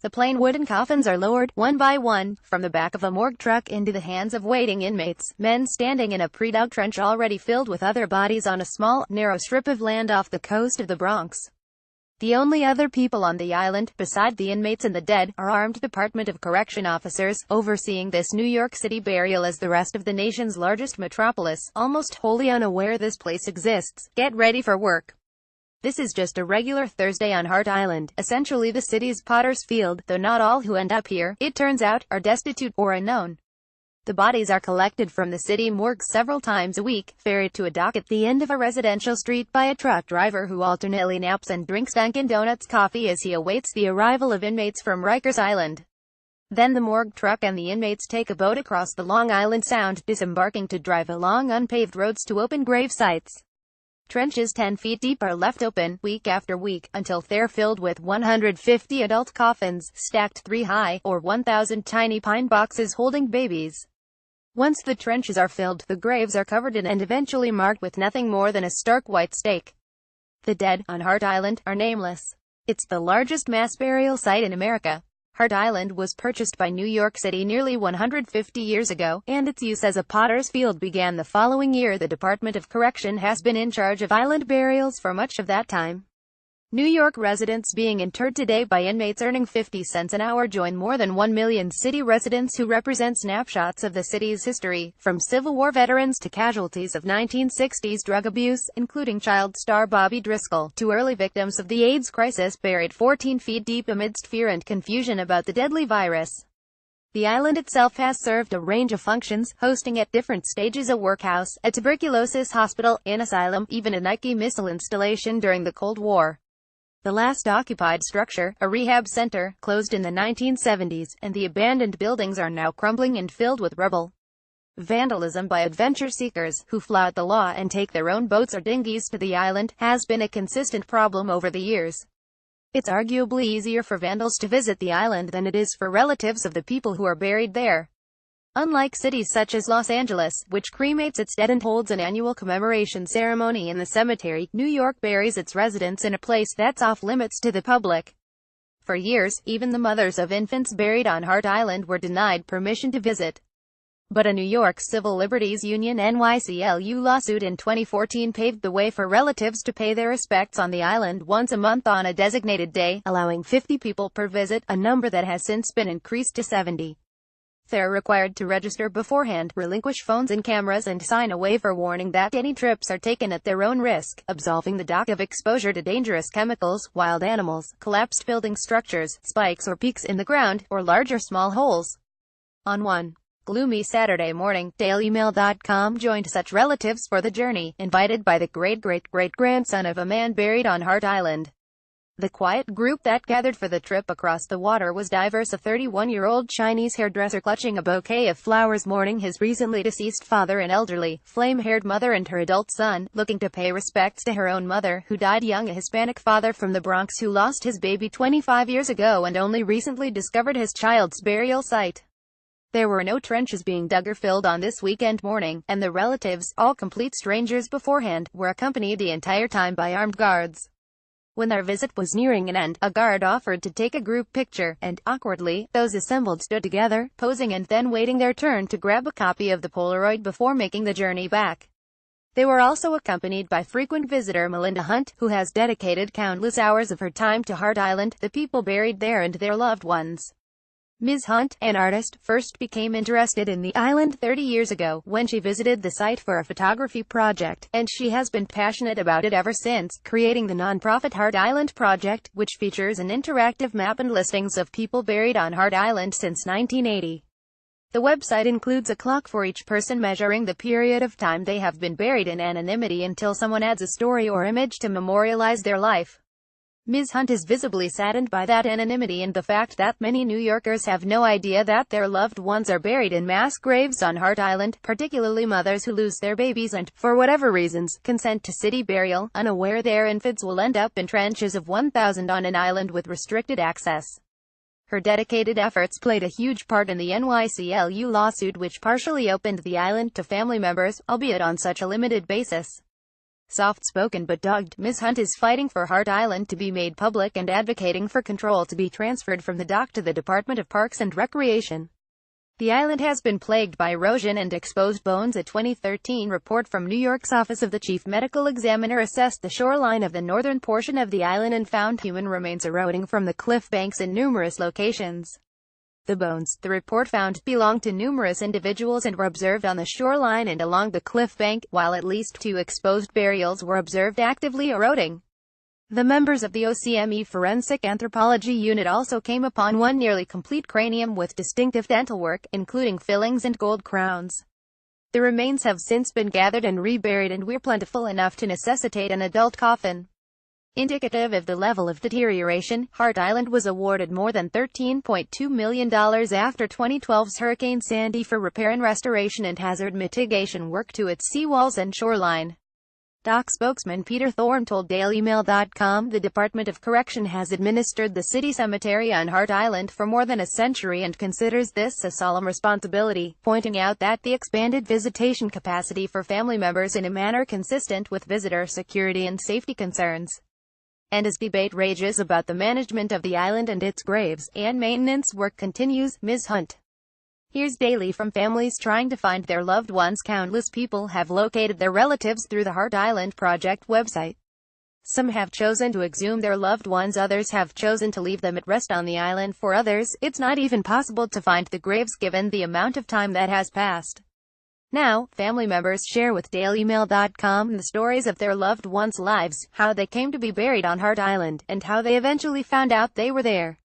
The plain wooden coffins are lowered, one by one, from the back of a morgue truck into the hands of waiting inmates, men standing in a pre-dug trench already filled with other bodies on a small, narrow strip of land off the coast of the Bronx. The only other people on the island, beside the inmates and the dead, are armed Department of Correction officers, overseeing this New York City burial as the rest of the nation's largest metropolis, almost wholly unaware this place exists. Get ready for work. This is just a regular Thursday on Hart Island, essentially the city's Potter's Field, though not all who end up here, it turns out, are destitute or unknown. The bodies are collected from the city morgue several times a week, ferried to a dock at the end of a residential street by a truck driver who alternately naps and drinks Dunkin' Donuts coffee as he awaits the arrival of inmates from Rikers Island. Then the morgue truck and the inmates take a boat across the Long Island Sound, disembarking to drive along unpaved roads to open grave sites. Trenches 10 feet deep are left open, week after week, until they're filled with 150 adult coffins, stacked 3 high, or 1,000 tiny pine boxes holding babies. Once the trenches are filled, the graves are covered in and eventually marked with nothing more than a stark white stake. The dead, on Hart Island, are nameless. It's the largest mass burial site in America. Hart Island was purchased by New York City nearly 150 years ago, and its use as a potter's field began the following year. The Department of Correction has been in charge of island burials for much of that time. New York residents being interred today by inmates earning 50 cents an hour join more than 1 million city residents who represent snapshots of the city's history, from Civil War veterans to casualties of 1960s drug abuse, including child star Bobby Driscoll, to early victims of the AIDS crisis buried 14 feet deep amidst fear and confusion about the deadly virus. The island itself has served a range of functions, hosting at different stages a workhouse, a tuberculosis hospital, an asylum, even a Nike missile installation during the Cold War. The last occupied structure, a rehab center, closed in the 1970s, and the abandoned buildings are now crumbling and filled with rubble. Vandalism by adventure seekers, who flout the law and take their own boats or dinghies to the island, has been a consistent problem over the years. It's arguably easier for vandals to visit the island than it is for relatives of the people who are buried there. Unlike cities such as Los Angeles, which cremates its dead and holds an annual commemoration ceremony in the cemetery, New York buries its residents in a place that's off-limits to the public. For years, even the mothers of infants buried on Hart Island were denied permission to visit. But a New York Civil Liberties Union (NYCLU) lawsuit in 2014 paved the way for relatives to pay their respects on the island once a month on a designated day, allowing 50 people per visit, a number that has since been increased to 70. They're required to register beforehand, relinquish phones and cameras, and sign a waiver warning that any trips are taken at their own risk, absolving the dock of exposure to dangerous chemicals, wild animals, collapsed building structures, spikes or peaks in the ground, or large or small holes. On one gloomy Saturday morning, DailyMail.com joined such relatives for the journey, invited by the great-great-great-grandson of a man buried on Hart Island. The quiet group that gathered for the trip across the water was diverse: a 31-year-old Chinese hairdresser clutching a bouquet of flowers mourning his recently deceased father, an elderly, flame-haired mother and her adult son, looking to pay respects to her own mother, who died young, a Hispanic father from the Bronx who lost his baby 25 years ago and only recently discovered his child's burial site. There were no trenches being dug or filled on this weekend morning, and the relatives, all complete strangers beforehand, were accompanied the entire time by armed guards. When their visit was nearing an end, a guard offered to take a group picture, and, awkwardly, those assembled stood together, posing and then waiting their turn to grab a copy of the Polaroid before making the journey back. They were also accompanied by frequent visitor Melinda Hunt, who has dedicated countless hours of her time to Hart Island, the people buried there and their loved ones. Ms. Hunt, an artist, first became interested in the island 30 years ago, when she visited the site for a photography project, and she has been passionate about it ever since, creating the non-profit Hart Island Project, which features an interactive map and listings of people buried on Hart Island since 1980. The website includes a clock for each person measuring the period of time they have been buried in anonymity until someone adds a story or image to memorialize their life. Ms. Hunt is visibly saddened by that anonymity and the fact that many New Yorkers have no idea that their loved ones are buried in mass graves on Hart Island, particularly mothers who lose their babies and, for whatever reasons, consent to city burial, unaware their infants will end up in trenches of 1,000 on an island with restricted access. Her dedicated efforts played a huge part in the NYCLU lawsuit, which partially opened the island to family members, albeit on such a limited basis. Soft-spoken but dogged, Ms. Hunt is fighting for Hart Island to be made public and advocating for control to be transferred from the dock to the Department of Parks and Recreation. The island has been plagued by erosion and exposed bones. A 2013 report from New York's Office of the Chief Medical Examiner assessed the shoreline of the northern portion of the island and found human remains eroding from the cliff banks in numerous locations. The bones, the report found, belonged to numerous individuals and were observed on the shoreline and along the cliff bank, while at least 2 exposed burials were observed actively eroding. The members of the OCME Forensic Anthropology Unit also came upon one nearly complete cranium with distinctive dental work, including fillings and gold crowns. The remains have since been gathered and reburied and were plentiful enough to necessitate an adult coffin. Indicative of the level of deterioration, Hart Island was awarded more than $13.2 million after 2012's Hurricane Sandy for repair and restoration and hazard mitigation work to its seawalls and shoreline. Dock spokesman Peter Thorne told DailyMail.com the Department of Correction has administered the city cemetery on Hart Island for more than a century and considers this a solemn responsibility, pointing out that the expanded visitation capacity for family members in a manner consistent with visitor security and safety concerns. And as debate rages about the management of the island and its graves, and maintenance work continues, Ms. Hunt. Here's daily from families trying to find their loved ones. Countless people have located their relatives through the Hart Island Project website. Some have chosen to exhume their loved ones, others have chosen to leave them at rest on the island. For others, it's not even possible to find the graves given the amount of time that has passed. Now, family members share with DailyMail.com the stories of their loved ones' lives, how they came to be buried on Hart Island, and how they eventually found out they were there.